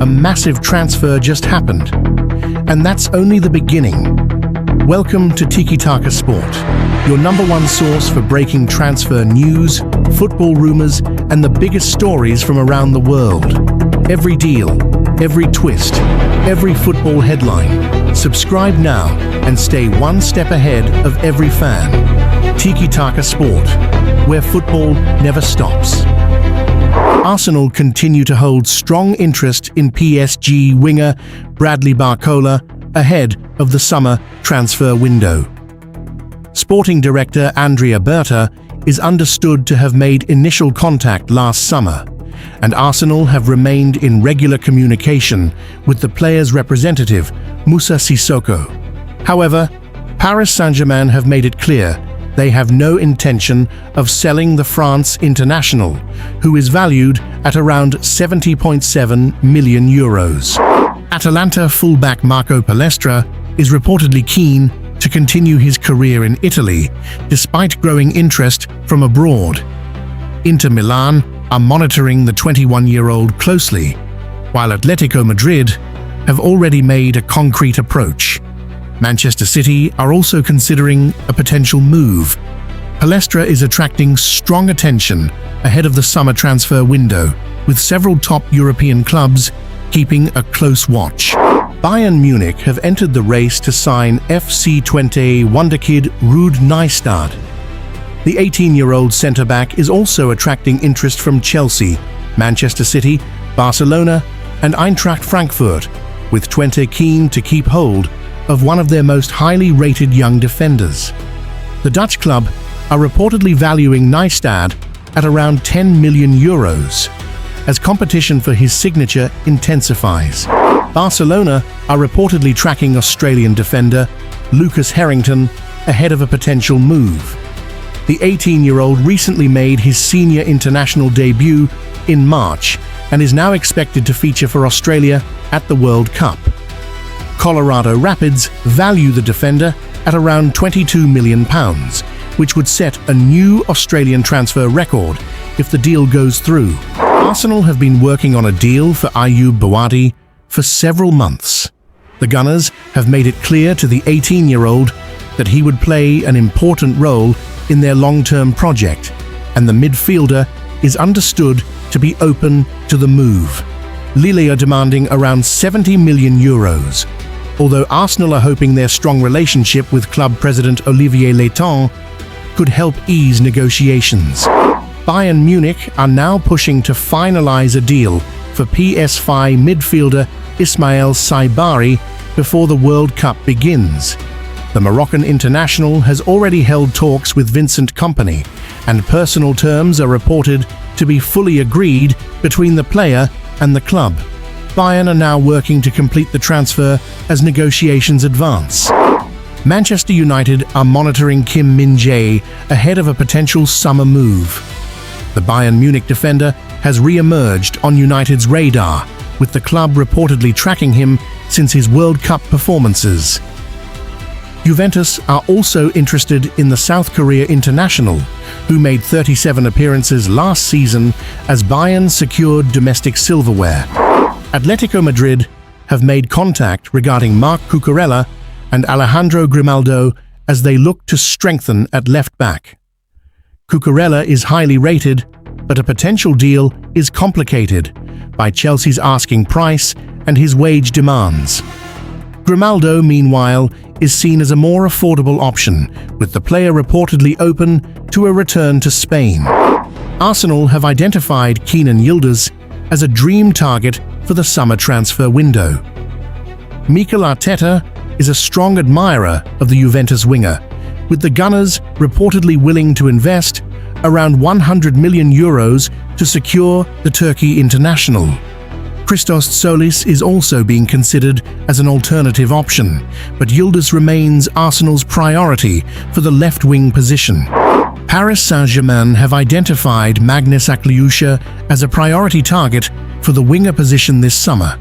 a massive transfer just happened. And that's only the beginning. Welcome to Tikitaka Sport, your #1 source for breaking transfer news, football rumors, and the biggest stories from around the world. Every deal, every twist, every football headline. Subscribe now and stay one step ahead of every fan. Tikitaka Sport, where football never stops. Arsenal continue to hold strong interest in PSG winger Bradley Barcola ahead of the summer transfer window. Sporting director Andrea Berta is understood to have made initial contact last summer, and Arsenal have remained in regular communication with the player's representative, Moussa Sissoko. However, Paris Saint-Germain have made it clear they have no intention of selling the France international, who is valued at around €70.7 million. Atalanta fullback Marco Palestra is reportedly keen to continue his career in Italy, despite growing interest from abroad. Inter Milan are monitoring the 21-year-old closely, while Atletico Madrid have already made a concrete approach. Manchester City are also considering a potential move. Palestra is attracting strong attention ahead of the summer transfer window, with several top European clubs keeping a close watch. Bayern Munich have entered the race to sign FC Twente wonderkid Ruud Nijstad. The 18-year-old centre-back is also attracting interest from Chelsea, Manchester City, Barcelona, and Eintracht Frankfurt, with Twente keen to keep hold of one of their most highly rated young defenders. The Dutch club are reportedly valuing Nijstad at around €10 million, as competition for his signature intensifies. Barcelona are reportedly tracking Australian defender Lucas Harrington ahead of a potential move. The 18-year-old recently made his senior international debut in March and is now expected to feature for Australia at the World Cup. Colorado Rapids value the defender at around £22 million, which would set a new Australian transfer record if the deal goes through. Arsenal have been working on a deal for Ayoub Bouadi for several months. The Gunners have made it clear to the 18-year-old that he would play an important role in their long-term project, and the midfielder is understood to be open to the move. Lille are demanding around €70 million, although Arsenal are hoping their strong relationship with club president Olivier Létang could help ease negotiations. Bayern Munich are now pushing to finalize a deal for PSV midfielder Ismail Saibari before the World Cup begins. The Moroccan international has already held talks with Vincent Kompany, and personal terms are reported to be fully agreed between the player and the club. Bayern are now working to complete the transfer as negotiations advance. Manchester United are monitoring Kim Min-jae ahead of a potential summer move. The Bayern Munich defender has re-emerged on United's radar, with the club reportedly tracking him since his World Cup performances. Juventus are also interested in the South Korea international, who made 37 appearances last season as Bayern secured domestic silverware. Atletico Madrid have made contact regarding Marc Cucurella and Alejandro Grimaldo as they look to strengthen at left-back. Cucurella is highly rated, but a potential deal is complicated by Chelsea's asking price and his wage demands. Grimaldo, meanwhile, is seen as a more affordable option, with the player reportedly open to a return to Spain. Arsenal have identified Kenan Yildiz as a dream target for the summer transfer window. Mikel Arteta is a strong admirer of the Juventus winger, with the Gunners reportedly willing to invest around €100 million to secure the Turkey international. Christos Solis is also being considered as an alternative option, but Yildiz remains Arsenal's priority for the left-wing position. Paris Saint-Germain have identified Magnus Akliusha as a priority target for the winger position this summer.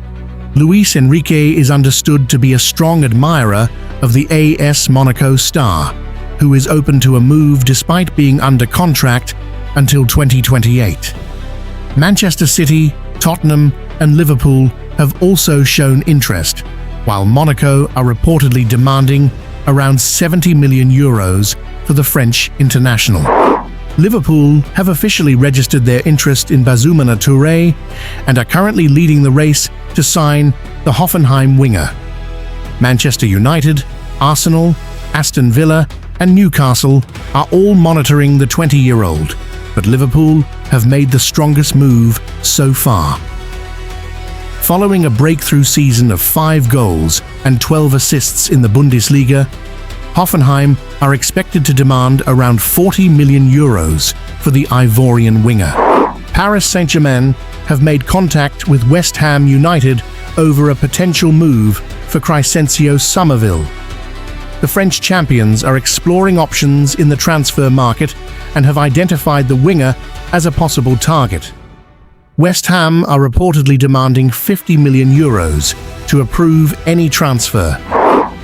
Luis Enrique is understood to be a strong admirer of the AS Monaco star, who is open to a move despite being under contract until 2028. Manchester City, Tottenham, and Liverpool have also shown interest, while Monaco are reportedly demanding around 70 million euros for the French international. Liverpool have officially registered their interest in Boumaiena Touré and are currently leading the race to sign the Hoffenheim winger. Manchester United, Arsenal, Aston Villa and Newcastle are all monitoring the 20-year-old, but Liverpool have made the strongest move so far. Following a breakthrough season of 5 goals and 12 assists in the Bundesliga, Hoffenheim are expected to demand around 40 million euros for the Ivorian winger. Paris Saint-Germain have made contact with West Ham United over a potential move for Crescencio Somerville. The French champions are exploring options in the transfer market and have identified the winger as a possible target. West Ham are reportedly demanding 50 million euros to approve any transfer.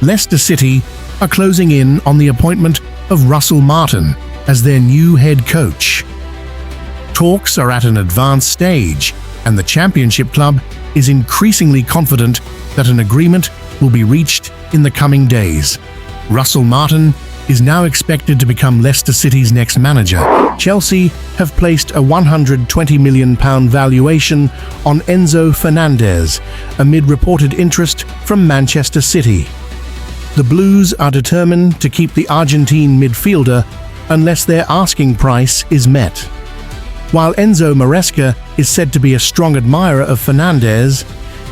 Leicester City are closing in on the appointment of Russell Martin as their new head coach. Talks are at an advanced stage, and the Championship club is increasingly confident that an agreement will be reached in the coming days. Russell Martin is now expected to become Leicester City's next manager. Chelsea have placed a £120 million valuation on Enzo Fernández amid reported interest from Manchester City. The Blues are determined to keep the Argentine midfielder unless their asking price is met. While Enzo Maresca is said to be a strong admirer of Fernández,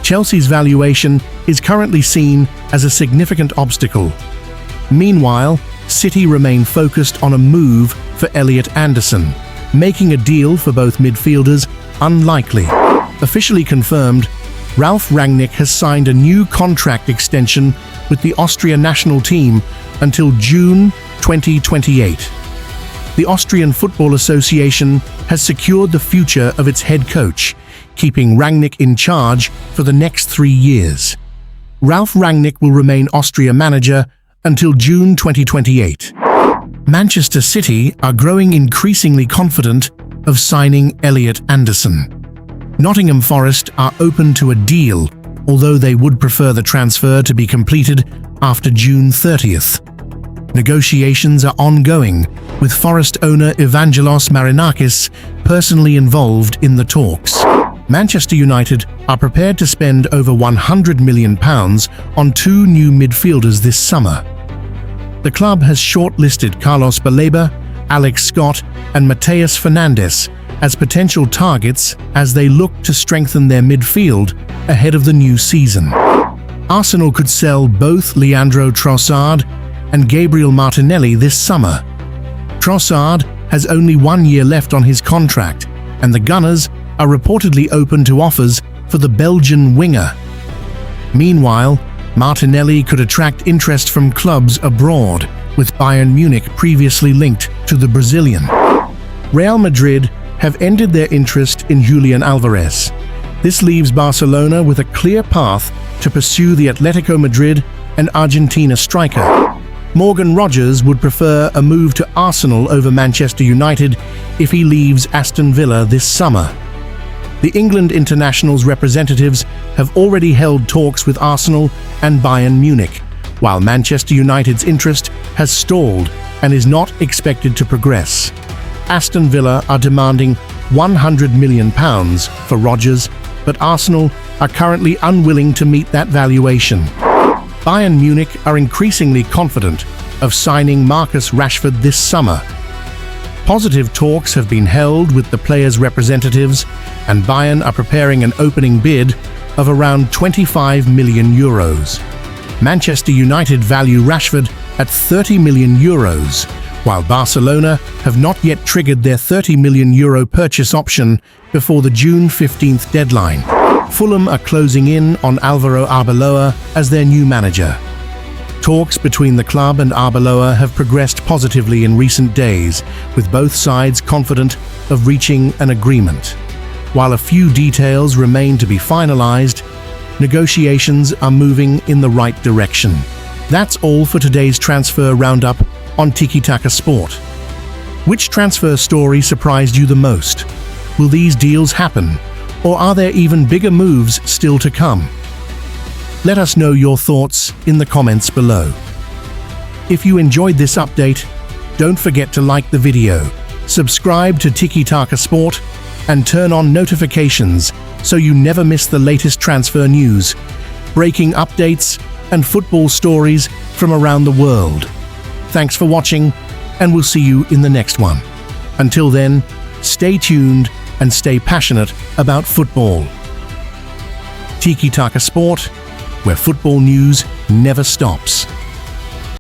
Chelsea's valuation is currently seen as a significant obstacle. Meanwhile, City remain focused on a move for Elliot Anderson, making a deal for both midfielders unlikely. Officially confirmed, Ralf Rangnick has signed a new contract extension with the Austria national team until June 2028. The Austrian Football Association has secured the future of its head coach, keeping Rangnick in charge for the next 3 years. Ralf Rangnick will remain Austria manager until June 2028. Manchester City are growing increasingly confident of signing Elliot Anderson. Nottingham Forest are open to a deal, although they would prefer the transfer to be completed after June 30th. Negotiations are ongoing, with Forest owner Evangelos Marinakis personally involved in the talks. Manchester United are prepared to spend over £100 million on 2 new midfielders this summer. The club has shortlisted Carlos Baleba, Alex Scott and Mateus Fernandes as potential targets as they look to strengthen their midfield ahead of the new season. Arsenal could sell both Leandro Trossard and Gabriel Martinelli this summer. Trossard has only 1 year left on his contract, and the Gunners are reportedly open to offers for the Belgian winger. Meanwhile, Martinelli could attract interest from clubs abroad, with Bayern Munich previously linked to the Brazilian. Real Madrid have ended their interest in Julian Alvarez. This leaves Barcelona with a clear path to pursue the Atletico Madrid and Argentina striker. Morgan Rogers would prefer a move to Arsenal over Manchester United if he leaves Aston Villa this summer. The England international's representatives have already held talks with Arsenal and Bayern Munich, while Manchester United's interest has stalled and is not expected to progress. Aston Villa are demanding £100 million for Rodgers, but Arsenal are currently unwilling to meet that valuation. Bayern Munich are increasingly confident of signing Marcus Rashford this summer. Positive talks have been held with the players' representatives, and Bayern are preparing an opening bid of around €25 million. Manchester United value Rashford at €30 million, while Barcelona have not yet triggered their €30 million purchase option before the June 15th deadline. Fulham are closing in on Alvaro Arbeloa as their new manager. Talks between the club and Arbeloa have progressed positively in recent days, with both sides confident of reaching an agreement. While a few details remain to be finalized, negotiations are moving in the right direction. That's all for today's transfer roundup on Tikitaka Sport. Which transfer story surprised you the most? Will these deals happen, Or are there even bigger moves still to come? Let us know your thoughts in the comments below. If you enjoyed this update, don't forget to like the video, subscribe to Tikitaka Sport, and turn on notifications so you never miss the latest transfer news, breaking updates, and football stories from around the world. Thanks for watching, and we'll see you in the next one. Until then, stay tuned and stay passionate about football. Tikitaka Sport, where football news never stops.